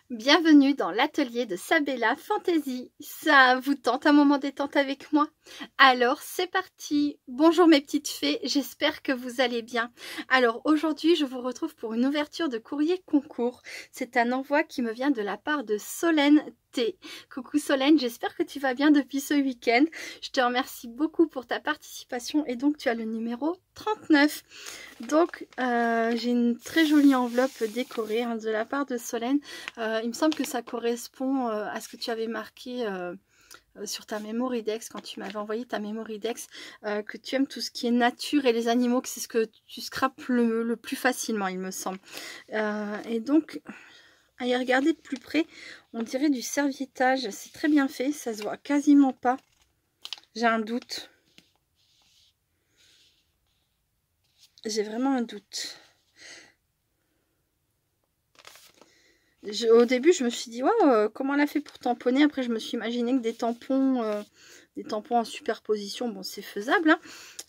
Bienvenue dans l'atelier de Sabella Fantasy. Ça vous tente un moment détente avec moi? Alors c'est parti. Bonjour mes petites fées, j'espère que vous allez bien. Alors aujourd'hui je vous retrouve pour une ouverture de courrier concours. C'est un envoi qui me vient de la part de Solène T. Coucou Solène, j'espère que tu vas bien depuis ce week-end. Je te remercie beaucoup pour ta participation et donc tu as le numéro 39. Donc j'ai une très jolie enveloppe décorée de la part de Solène. Il me semble que ça correspond à ce que tu avais marqué sur ta Mémoridex quand tu m'avais envoyé ta Mémoridex, que tu aimes tout ce qui est nature et les animaux, que c'est ce que tu scrapes le plus facilement, il me semble. Et donc, à y regarder de plus près, on dirait du serviettage. C'est très bien fait, ça se voit quasiment pas. J'ai un doute. J'ai vraiment un doute. Au début, je me suis dit, wow, comment elle a fait pour tamponner? Après, je me suis imaginé que des tampons en superposition, bon, c'est faisable.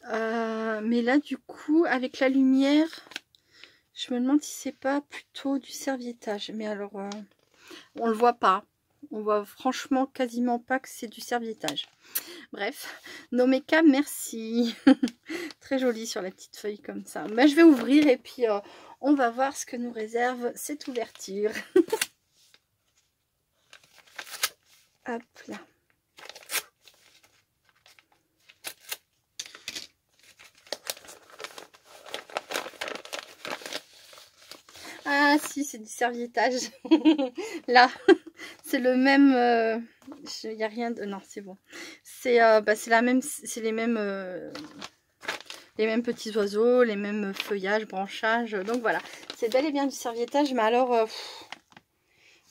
Hein. Mais là, du coup, avec la lumière, je me demande si c'est pas plutôt du serviettage. Mais alors, on le voit pas. On voit franchement quasiment pas que c'est du serviettage. Bref, Nomeka, merci. Très joli sur la petite feuille comme ça. Mais je vais ouvrir et puis on va voir ce que nous réserve cette ouverture. Hop là. Ah si, c'est du serviettage. Là, c'est le même. Il n'y a rien de. Non, c'est bon. C'est la même. C'est les mêmes petits oiseaux, les mêmes feuillages, branchages. Donc voilà, c'est bel et bien du serviettage. Mais alors,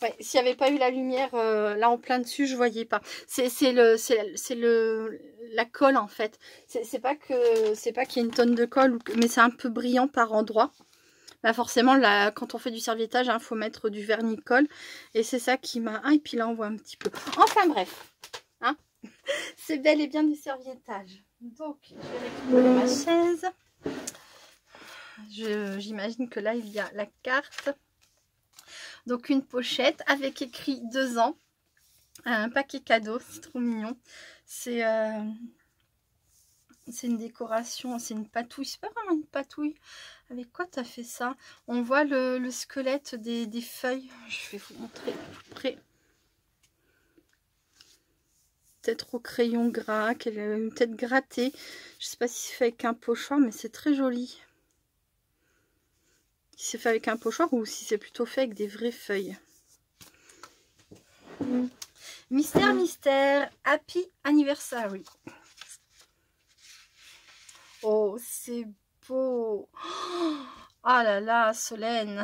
ouais, s'il n'y avait pas eu la lumière là en plein dessus, je voyais pas. C'est la colle en fait. C'est pas qu'il y a une tonne de colle, mais c'est un peu brillant par endroits. Bah forcément, là, quand on fait du serviettage, il faut mettre du vernis-colle. Et c'est ça qui m'a... Ah, et puis là, on voit un petit peu. Enfin, bref. Hein, c'est bel et bien du serviettage. Donc, je vais récupérer ma chaise. J'imagine que là, il y a la carte. Donc, une pochette avec écrit 2 ans. Un paquet cadeau. C'est trop mignon. C'est une décoration. C'est une patouille. C'est pas vraiment une patouille. Avec quoi tu as fait ça? On voit le squelette des feuilles. Je vais vous montrer plus près. Peut-être au crayon gras, qu'elle a une tête grattée. Je sais pas si c'est fait avec un pochoir, mais c'est très joli. Si c'est fait avec un pochoir ou si c'est plutôt fait avec des vraies feuilles. Mystère, mystère. Happy anniversary. Oh, c'est beau. Oh là là, Solène.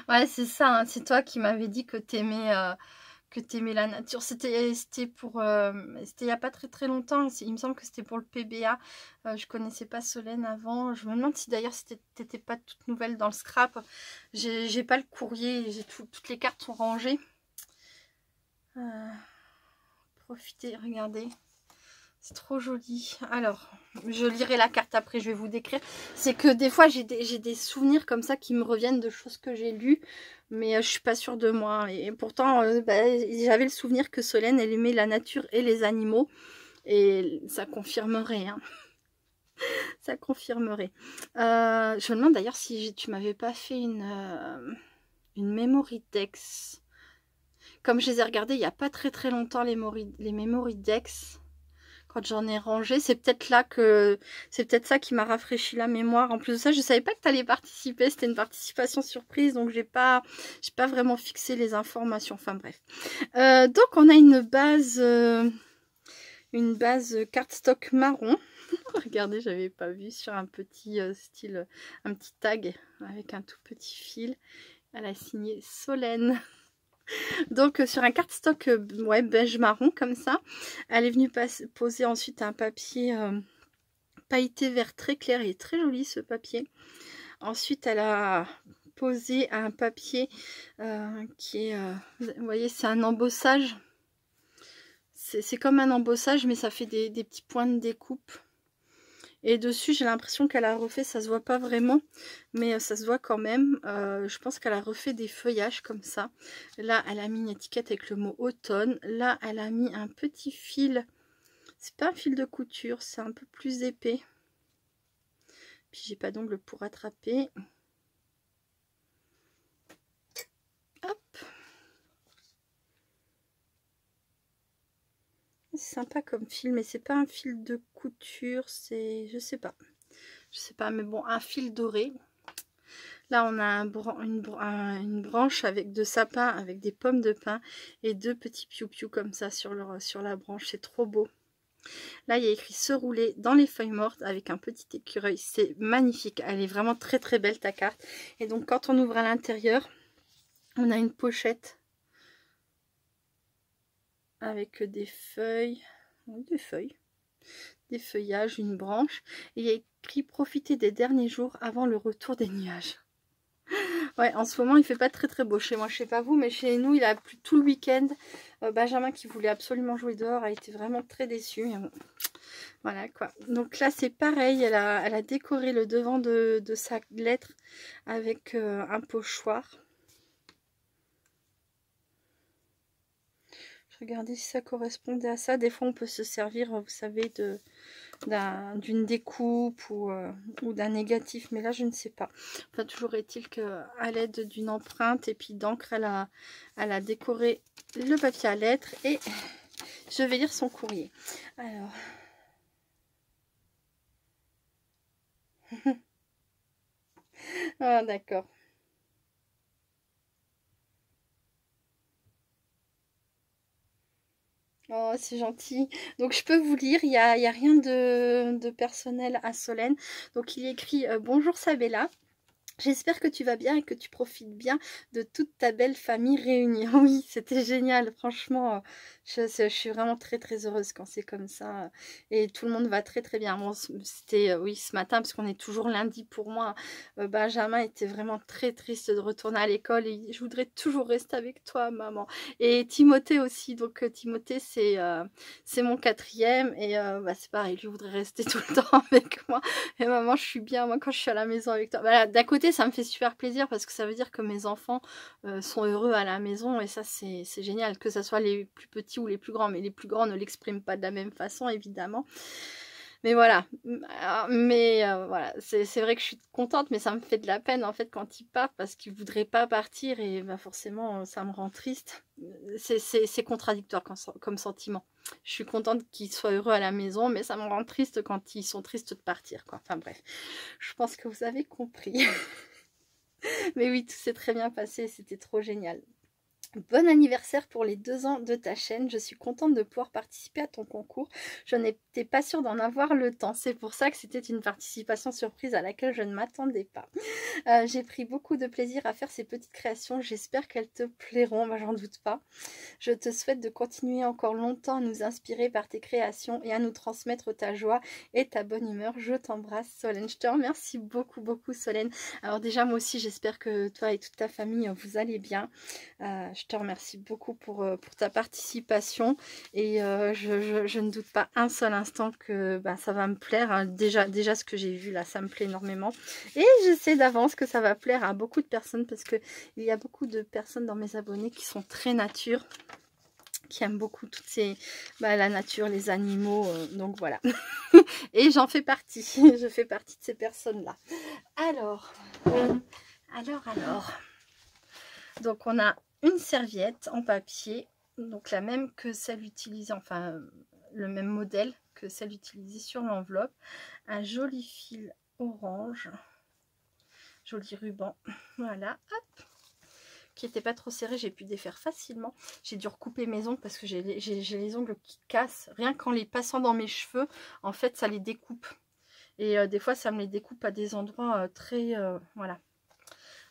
Ouais, c'est ça. Hein. C'est toi qui m'avais dit que t'aimais la nature. C'était pour... c'était il n'y a pas très longtemps. Il me semble que c'était pour le PBA. Je connaissais pas Solène avant. Je me demande si d'ailleurs t'étais pas toute nouvelle dans le scrap. J'ai pas le courrier. Toutes les cartes sont rangées. Profitez, regardez. C'est trop joli. Alors, je lirai la carte après, je vais vous décrire. C'est que des fois, j'ai des souvenirs comme ça qui me reviennent de choses que j'ai lues. Mais je suis pas sûre de moi. Et pourtant, j'avais le souvenir que Solène, elle aimait la nature et les animaux. Et ça confirmerait. Hein. Ça confirmerait. Je me demande d'ailleurs si tu m'avais pas fait une Mémoridex. Comme je les ai regardées il n'y a pas très longtemps, les Mémoridex. Quand j'en ai rangé, c'est peut-être là que c'est peut-être ça qui m'a rafraîchi la mémoire. En plus de ça, je savais pas que tu allais participer, c'était une participation surprise, donc j'ai pas vraiment fixé les informations. Enfin bref. Donc on a une base cardstock marron. Regardez, j'avais pas vu sur un petit style, un petit tag avec un tout petit fil. Elle a signé Solène. Donc sur un cardstock ouais, beige marron comme ça, elle est venue poser ensuite un papier pailleté vert très clair. Il est très joli ce papier. Ensuite elle a posé un papier qui est, vous voyez, c'est un embossage. C'est comme un embossage mais ça fait des petits points de découpe. Et dessus, j'ai l'impression qu'elle a refait, ça se voit pas vraiment, mais ça se voit quand même. Je pense qu'elle a refait des feuillages comme ça. Là, elle a mis une étiquette avec le mot automne. Là, elle a mis un petit fil. C'est pas un fil de couture, c'est un peu plus épais. Puis j'ai pas d'ongle pour attraper. Hop. C'est sympa comme fil, mais c'est pas un fil de couture, c'est... je sais pas. Je sais pas, mais bon, un fil doré. Là, on a une branche avec de sapin, avec des pommes de pin et deux petits piou-piou comme ça sur la branche. C'est trop beau. Là, il y a écrit se rouler dans les feuilles mortes avec un petit écureuil. C'est magnifique. Elle est vraiment très très belle ta carte. Et donc, quand on ouvre à l'intérieur, on a une pochette avec des feuilles, des feuillages, une branche. Et il y a écrit profiter des derniers jours avant le retour des nuages. Ouais, en ce moment, il fait pas très très beau chez moi. Je sais pas vous, mais chez nous, il a plu tout le week-end. Benjamin, qui voulait absolument jouer dehors, a été vraiment très déçu. Mais bon, voilà quoi. Donc là, c'est pareil. Elle a décoré le devant de sa lettre avec un pochoir. Je regardais si ça correspondait à ça. Des fois, on peut se servir, vous savez, d'une découpe ou d'un négatif, mais là je ne sais pas. Enfin, toujours est-il qu'à l'aide d'une empreinte et puis d'encre, elle a décoré le papier à lettres et je vais lire son courrier. Alors, ah, d'accord. Oh, c'est gentil. Donc, je peux vous lire. Il y a rien de personnel à Solène. Donc, il est écrit bonjour Sabella. J'espère que tu vas bien et que tu profites bien de toute ta belle famille réunie. Oui, c'était génial. Franchement, je suis vraiment très très heureuse quand c'est comme ça. Et tout le monde va très très bien. Bon, c'était oui ce matin parce qu'on est toujours lundi pour moi. Benjamin était vraiment très triste de retourner à l'école. Et je voudrais toujours rester avec toi, maman. Et Timothée aussi. Donc Timothée, c'est mon quatrième. Et c'est pareil, lui voudrait rester tout le temps avec moi. Et maman, je suis bien, moi, quand je suis à la maison avec toi. Voilà, d'un côté, ça me fait super plaisir parce que ça veut dire que mes enfants sont heureux à la maison. Et ça, c'est génial, que ce soit les plus petits ou les plus grands. Mais les plus grands ne l'expriment pas de la même façon, évidemment. Mais voilà, voilà, c'est vrai que je suis contente, mais ça me fait de la peine en fait quand il part parce qu'il ne voudrait pas partir et forcément ça me rend triste. C'est contradictoire comme sentiment. Je suis contente qu'ils soient heureux à la maison, mais ça me rend triste quand ils sont tristes de partir, quoi. Enfin bref, je pense que vous avez compris. Mais oui, tout s'est très bien passé, c'était trop génial. Bon anniversaire pour les 2 ans de ta chaîne. Je suis contente de pouvoir participer à ton concours. Je n'étais pas sûre d'en avoir le temps. C'est pour ça que c'était une participation surprise à laquelle je ne m'attendais pas. J'ai pris beaucoup de plaisir à faire ces petites créations. J'espère qu'elles te plairont. J'en doute pas. Je te souhaite de continuer encore longtemps à nous inspirer par tes créations et à nous transmettre ta joie et ta bonne humeur. Je t'embrasse, Solène. Je te remercie beaucoup, beaucoup, Solène. Alors déjà, moi aussi, j'espère que toi et toute ta famille, vous allez bien. Je te remercie beaucoup pour ta participation et je ne doute pas un seul instant que ça va me plaire. Hein. Déjà, ce que j'ai vu là, ça me plaît énormément. Et je sais d'avance que ça va plaire à beaucoup de personnes parce qu'il y a beaucoup de personnes dans mes abonnés qui sont très nature, qui aiment beaucoup toutes ces la nature, les animaux, donc voilà. Et j'en fais partie. Je fais partie de ces personnes-là. Alors. Donc on a une serviette en papier, donc la même que celle utilisée, enfin le même modèle que celle utilisée sur l'enveloppe. Un joli fil orange, joli ruban, voilà, hop, qui n'était pas trop serré, j'ai pu défaire facilement. J'ai dû recouper mes ongles parce que j'ai les ongles qui cassent. Rien qu'en les passant dans mes cheveux, en fait ça les découpe. Et des fois ça me les découpe à des endroits très... voilà.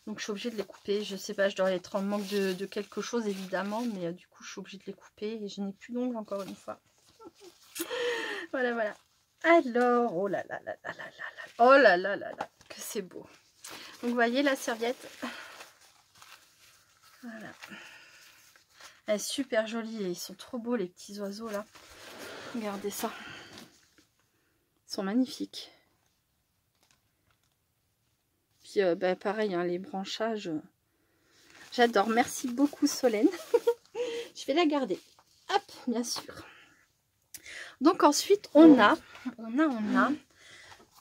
Donc je suis obligée de les couper. Je sais pas, je dois être en manque de quelque chose évidemment. Mais du coup je suis obligée de les couper. Et je n'ai plus d'ongles encore une fois. Voilà, voilà. Alors, oh là là là là là là là. Oh là là là là. Que c'est beau. Donc vous voyez la serviette. Voilà. Elle est super jolie. Et ils sont trop beaux les petits oiseaux là. Regardez ça. Ils sont magnifiques. puis bah, pareil, hein, les branchages, j'adore. Merci beaucoup Solène. Je vais la garder. Hop, bien sûr. Donc ensuite, on a,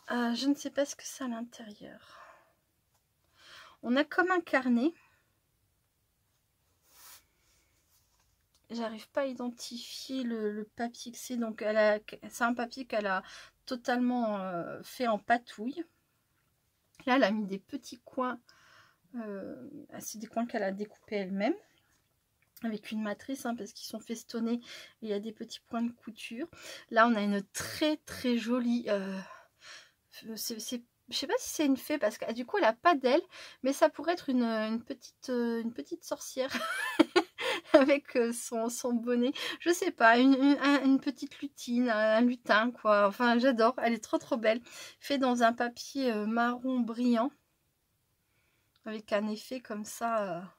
je ne sais pas ce que c'est à l'intérieur. On a comme un carnet. J'arrive pas à identifier le papier que c'est. Donc c'est un papier qu'elle a totalement fait en patouille. Là, elle a mis des petits coins. C'est des coins qu'elle a découpés elle-même. Avec une matrice, hein, parce qu'ils sont festonnés. Il y a des petits points de couture. Là, on a une très très jolie... je sais pas si c'est une fée, parce que du coup, elle n'a pas d'aile. Mais ça pourrait être une petite sorcière. Avec son bonnet, je sais pas, une petite lutine, un lutin quoi, enfin j'adore, elle est trop trop belle, fait dans un papier marron brillant, avec un effet comme ça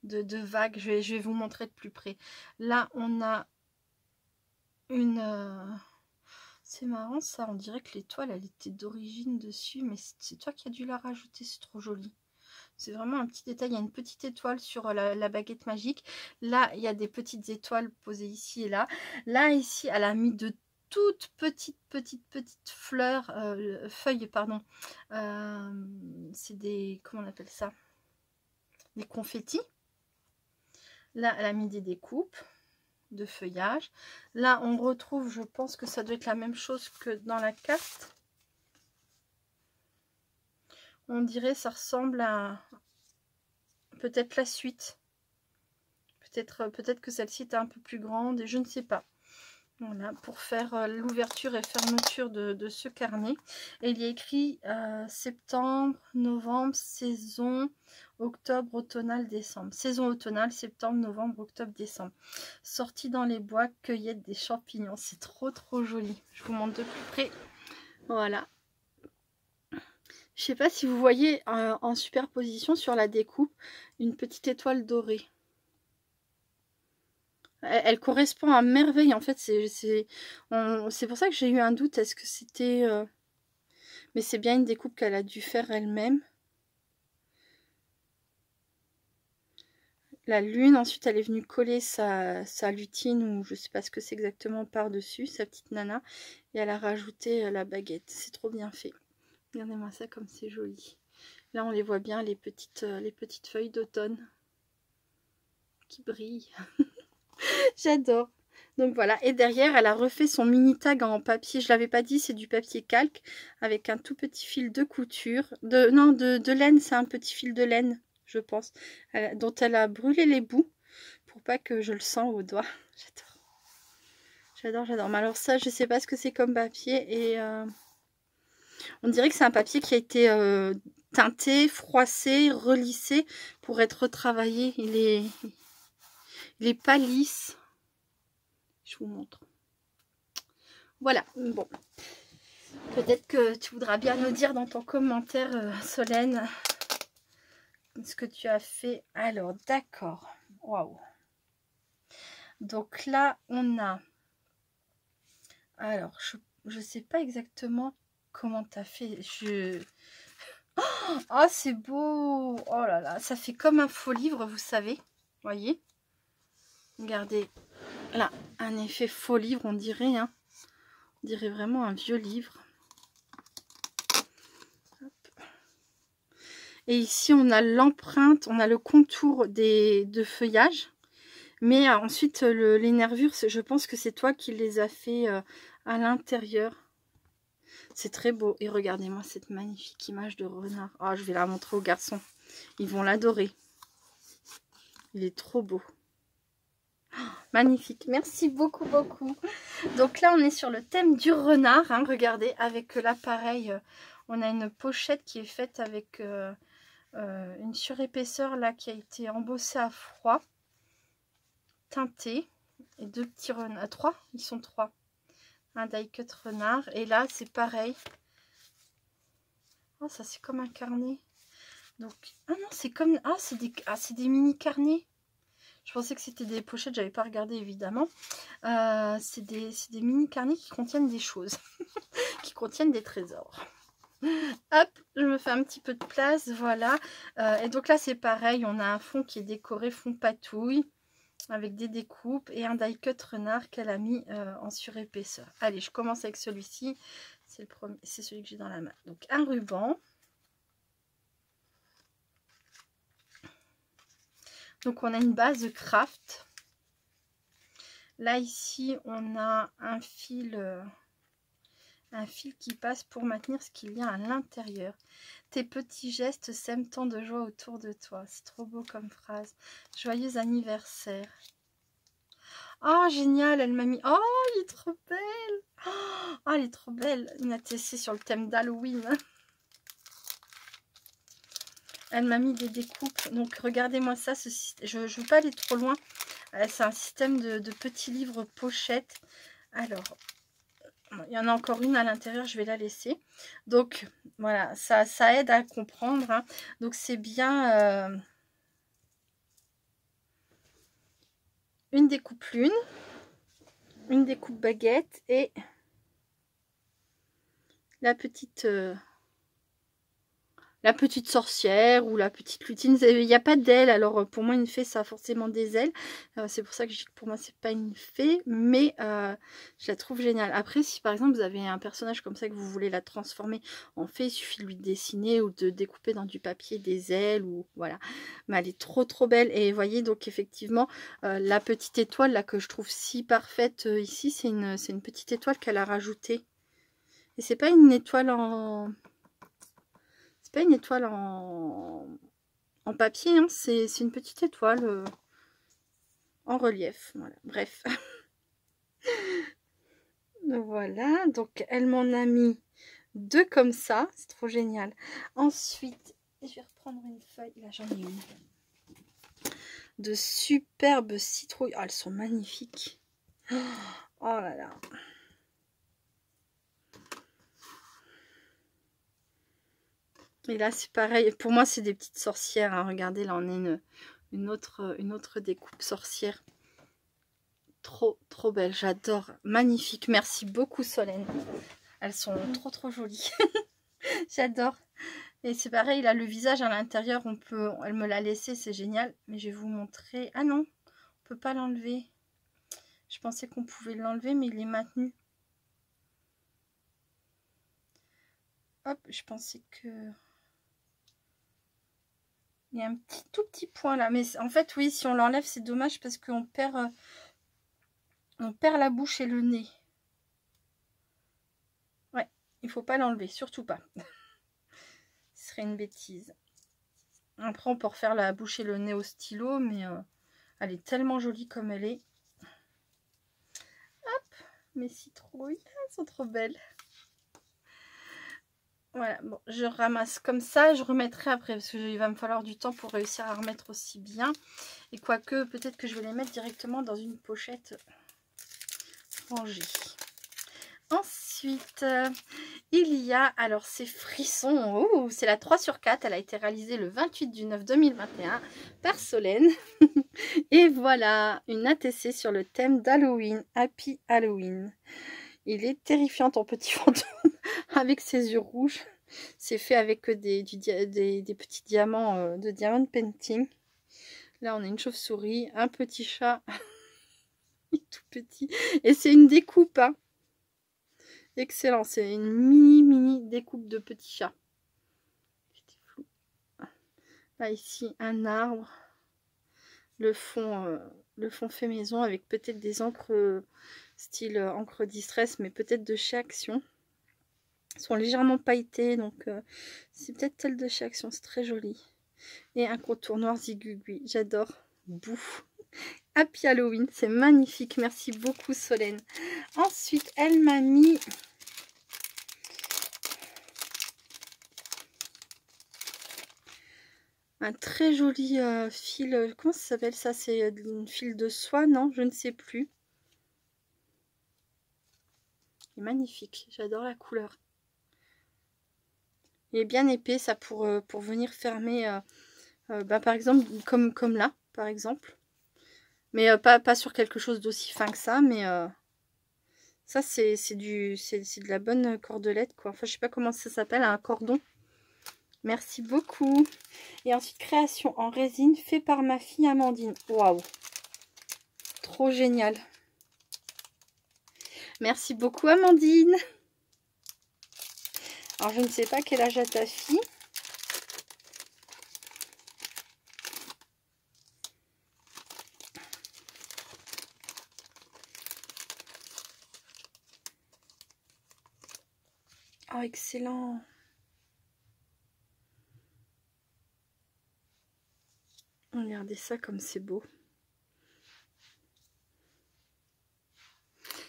de vague, je vais vous montrer de plus près. Là on a une... c'est marrant ça, on dirait que l'étoile elle était d'origine dessus, mais c'est toi qui as dû la rajouter, c'est trop joli. C'est vraiment un petit détail. Il y a une petite étoile sur la baguette magique. Là, il y a des petites étoiles posées ici et là. Là, ici, elle a mis de toutes petites fleurs, feuilles, pardon. C'est des, comment on appelle ça? Des confettis. Là, elle a mis des découpes de feuillage. Là, on retrouve, je pense que ça doit être la même chose que dans la carte. On dirait, ça ressemble à peut-être la suite. Peut-être que celle-ci était un peu plus grande et je ne sais pas. Voilà, pour faire l'ouverture et fermeture de ce carnet. Et il y a écrit septembre, novembre, saison, octobre, automnal, décembre. Saison automnale, septembre, novembre, octobre, décembre. Sortie dans les bois, cueillette des champignons. C'est trop trop joli. Je vous montre de plus près. Voilà. Je sais pas si vous voyez en superposition sur la découpe une petite étoile dorée. Elle correspond à merveille en fait. C'est pour ça que j'ai eu un doute. Est-ce que c'était... Mais c'est bien une découpe qu'elle a dû faire elle-même. La lune, ensuite elle est venue coller sa lutine ou je sais pas ce que c'est exactement par-dessus, sa petite nana. Et elle a rajouté la baguette. C'est trop bien fait. Regardez-moi ça comme c'est joli. Là, on les voit bien, les petites feuilles d'automne qui brillent. J'adore. Donc voilà. Et derrière, elle a refait son mini tag en papier. Je ne l'avais pas dit, c'est du papier calque avec un tout petit fil de couture. De laine, c'est un petit fil de laine, je pense. Dont elle a brûlé les bouts pour pas que je le sente au doigt. J'adore. J'adore, j'adore. Mais alors ça, je sais pas ce que c'est comme papier et... on dirait que c'est un papier qui a été teinté, froissé, relissé pour être retravaillé. Il est pas lisse. Je vous montre. Voilà, bon. Peut-être que tu voudras bien nous dire dans ton commentaire, Solène, ce que tu as fait. Alors, d'accord. Waouh. Donc là, on a... Alors, je sais pas exactement... Comment t'as fait? Oh, c'est beau! Oh là là, ça fait comme un faux livre, vous savez. Voyez? Regardez, là, un effet faux livre, on dirait. Hein. On dirait vraiment un vieux livre. Hop. Et ici, on a l'empreinte, on a le contour de feuillage. Mais ensuite, les nervures, je pense que c'est toi qui les as fait à l'intérieur. C'est très beau. Et regardez-moi cette magnifique image de renard. Oh, je vais la montrer aux garçons. Ils vont l'adorer. Il est trop beau. Oh, magnifique. Merci beaucoup, beaucoup. Donc là, on est sur le thème du renard. Hein, regardez, avec l'appareil, on a une pochette qui est faite avec une surépaisseur là qui a été embossée à froid, teintée. Et deux petits renards. Trois, ils sont trois. Un die-cut renard. Et là, c'est pareil. Oh, ça, c'est comme un carnet. Donc, ah non, c'est comme... Ah, c'est des mini carnets. Je pensais que c'était des pochettes. J'avais pas regardé, évidemment. C'est des mini carnets qui contiennent des choses. Qui contiennent des trésors. Hop, je me fais un petit peu de place, voilà. Et donc là, c'est pareil, on a un fond qui est décoré fond patouille, avec des découpes et un die cut renard qu'elle a mis en surépaisseur. Allez, je commence avec celui-ci. C'est le premier, c'est celui que j'ai dans la main. Donc un ruban. Donc on a une base craft. Là ici, on a un fil qui passe pour maintenir ce qu'il y a à l'intérieur. Tes petits gestes sèment tant de joie autour de toi. C'est trop beau comme phrase. Joyeux anniversaire. Oh, génial, elle m'a mis... Oh, elle est trop belle. Oh, elle est trop belle. Une ATC sur le thème d'Halloween. Elle m'a mis des découpes. Donc, regardez-moi ça. Je ne veux pas aller trop loin. C'est un système de petits livres pochettes. Alors, il y en a encore une à l'intérieur. Je vais la laisser. Donc, voilà. Ça aide à comprendre. Hein. Donc, c'est bien... une découpe lune. Une découpe baguette. Et la petite sorcière ou la petite lutine. Il n'y a pas d'ailes, alors pour moi une fée ça a forcément des ailes, c'est pour ça que je dis que pour moi c'est pas une fée, mais je la trouve géniale. Après, si par exemple vous avez un personnage comme ça que vous voulez la transformer en fée, il suffit de lui dessiner ou de découper dans du papier des ailes, ou voilà. Mais elle est trop belle. Et vous voyez, donc effectivement la petite étoile là que je trouve si parfaite ici, c'est une petite étoile qu'elle a rajoutée, et c'est pas une étoile en... C'est pas une étoile en papier, hein. C'est une petite étoile en relief. Voilà, bref. Voilà, donc elle m'en a mis deux comme ça. C'est trop génial. Ensuite, je vais reprendre une feuille. Là, j'en ai une. De superbes citrouilles. Oh, elles sont magnifiques. Oh là là. Et là, c'est pareil. Pour moi, c'est des petites sorcières. Hein. Regardez, là, on a une autre découpe sorcière. Trop belle. J'adore. Magnifique. Merci beaucoup, Solène. Elles sont trop jolies. J'adore. Et c'est pareil, là, le visage à l'intérieur, elle me l'a laissé, c'est génial. Mais je vais vous montrer. Ah non, on peut pas l'enlever. Je pensais qu'on pouvait l'enlever, mais il est maintenu. Hop, je pensais que... Il y a un tout petit point là. Mais en fait, oui, si on l'enlève, c'est dommage parce qu'on perd la bouche et le nez. Ouais, il faut pas l'enlever, surtout pas. Ce serait une bêtise. Après, on peut refaire la bouche et le nez au stylo, mais elle est tellement jolie comme elle est. Hop, mes citrouilles, elles sont trop belles. Voilà, bon, je ramasse comme ça, je remettrai après, parce qu'il va me falloir du temps pour réussir à remettre aussi bien. Et quoique, peut-être que je vais les mettre directement dans une pochette rangée. Ensuite, il y a, alors ces frissons, oh, c'est la 3/4, elle a été réalisée le 28/9/2021 par Solène. Et voilà, une ATC sur le thème d'Halloween, Happy Halloween. Il est terrifiant ton petit fantôme avec ses yeux rouges. C'est fait avec des petits diamants de diamond painting. Là, on a une chauve-souris, un petit chat, tout petit. Et c'est une découpe, hein. Excellent, c'est une mini découpe de petits chats. Là, ici, un arbre. Le fond fait maison avec peut-être des encres style encre distress, mais peut-être de chez Action. Elles sont légèrement pailletées, donc c'est peut-être celle de chez Action, c'est très joli. Et un contour noir zigugui, j'adore. Bouf. Happy Halloween, c'est magnifique, merci beaucoup Solène. Ensuite, elle m'a mis... un très joli fil, comment ça s'appelle ça? C'est un fil de soie, non? Je ne sais plus. Il est magnifique, j'adore la couleur. Il est bien épais, ça pour venir fermer, par exemple, comme là, par exemple. Mais pas sur quelque chose d'aussi fin que ça, mais Ça, c'est de la bonne cordelette, quoi. Enfin, je sais pas comment ça s'appelle, un cordon. Merci beaucoup. Et ensuite, création en résine, fait par ma fille Amandine. Waouh! Trop génial. Merci beaucoup, Amandine. Alors, je ne sais pas quel âge a ta fille. Oh, excellent. Regardez ça comme c'est beau.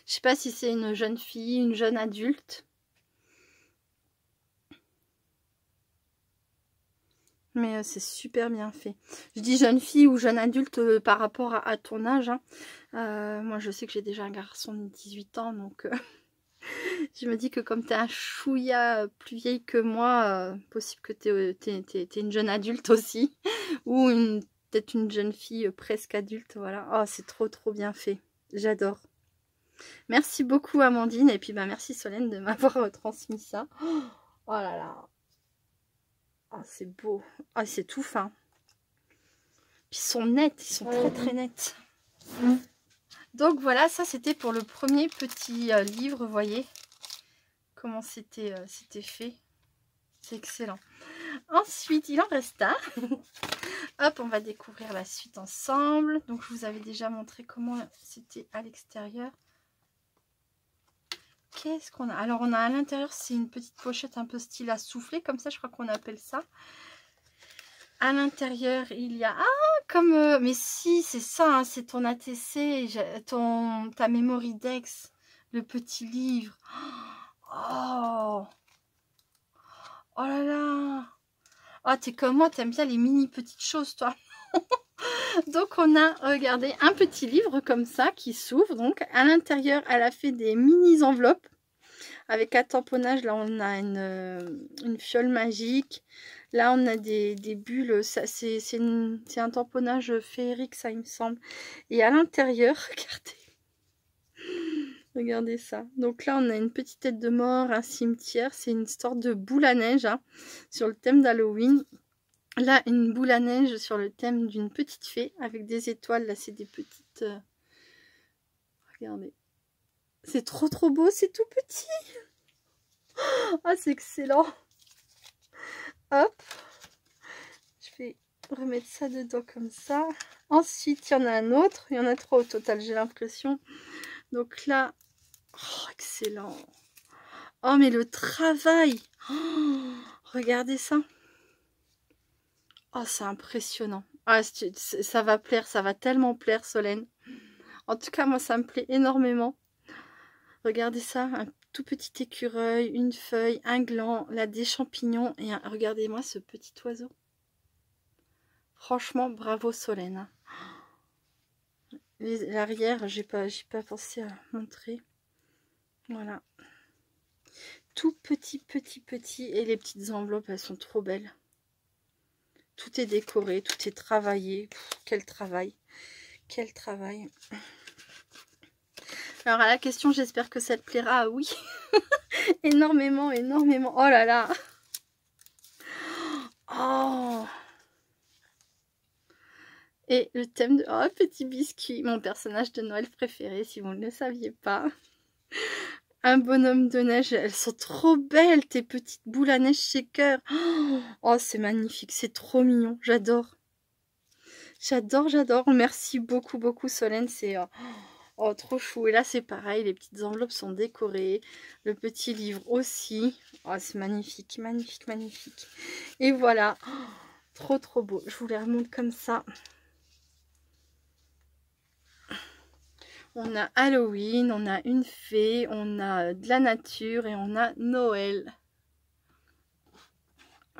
Je sais pas si c'est une jeune fille, une jeune adulte. Mais c'est super bien fait. Je dis jeune fille ou jeune adulte par rapport à ton âge. Hein. Moi, je sais que j'ai déjà un garçon de 18 ans. Donc, je me dis que comme tu es un chouïa plus vieille que moi, possible que tu es une jeune adulte aussi. Ou peut-être une jeune fille presque adulte. Voilà. Oh, c'est trop bien fait. J'adore. Merci beaucoup, Amandine. Et puis, bah, merci Solène de m'avoir transmis ça. Oh là là. Oh, c'est beau. Ah, c'est tout fin. Puis ils sont nets, ils sont très nets. Donc voilà, ça c'était pour le premier petit livre, vous voyez comment c'était fait. C'est excellent. Ensuite, il en reste un. Hop, on va découvrir la suite ensemble. Donc je vous avais déjà montré comment c'était à l'extérieur. Qu'est-ce qu'on a? Alors on a à l'intérieur, c'est une petite pochette un peu style à souffler, comme ça je crois qu'on appelle ça. À l'intérieur, il y a... Ah, comme... mais si, c'est ça, hein, c'est ton ATC, ta Memory Dex, le petit livre. Oh, oh là là. Oh, t'es comme moi, t'aimes bien les mini petites choses, toi. Donc, on a, regardez, un petit livre comme ça qui s'ouvre. Donc, à l'intérieur, elle a fait des mini enveloppes avec un tamponnage. Là, on a une fiole magique. Là, on a des bulles. C'est un tamponnage féerique, ça, il me semble. Et à l'intérieur, regardez ça. Donc là, on a une petite tête de mort, un cimetière. C'est une sorte de boule à neige hein, sur le thème d'Halloween. Là, une boule à neige sur le thème d'une petite fée avec des étoiles. Là, c'est des petites... Regardez. C'est trop beau, c'est tout petit. Ah, c'est excellent. Hop. Je vais remettre ça dedans comme ça. Ensuite, il y en a un autre. Il y en a 3 au total, j'ai l'impression. Donc là... Oh, excellent. Oh, mais le travail. Oh, regardez ça. Oh, c'est impressionnant. Ah, ça va plaire, ça va tellement plaire, Solène. En tout cas, moi, ça me plaît énormément. Regardez ça, un tout petit écureuil, une feuille, un gland, là, des champignons. Et regardez-moi ce petit oiseau. Franchement, bravo, Solène. L'arrière, j'ai pas pensé à montrer. Voilà. Tout petit. Et les petites enveloppes, elles sont trop belles. Tout est décoré, tout est travaillé. Pff, quel travail. Quel travail. Alors à la question, j'espère que ça te plaira. Ah, oui. énormément. Oh là là. Oh. Et le thème de... Oh, petit biscuit. Mon personnage de Noël préféré, si vous ne le saviez pas. Un bonhomme de neige. Elles sont trop belles, tes petites boules à neige shaker. Oh, c'est magnifique. C'est trop mignon. J'adore. J'adore. Merci beaucoup, Solène. C'est... Oh, trop chou. Et là, c'est pareil. Les petites enveloppes sont décorées. Le petit livre aussi. Oh, c'est magnifique. Magnifique. Et voilà. Oh, trop beau. Je vous les remonte comme ça. On a Halloween, on a une fée, on a de la nature et on a Noël.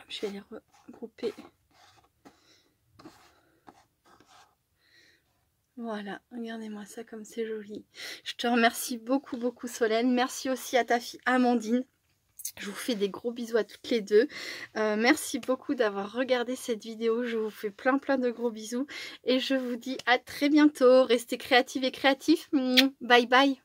Je vais les regrouper. Voilà, regardez-moi ça comme c'est joli. Je te remercie beaucoup Solène. Merci aussi à ta fille Amandine. Je vous fais des gros bisous à toutes les deux. Merci beaucoup d'avoir regardé cette vidéo. Je vous fais plein de gros bisous. Et je vous dis à très bientôt. Restez créatives et créatifs. Bye bye.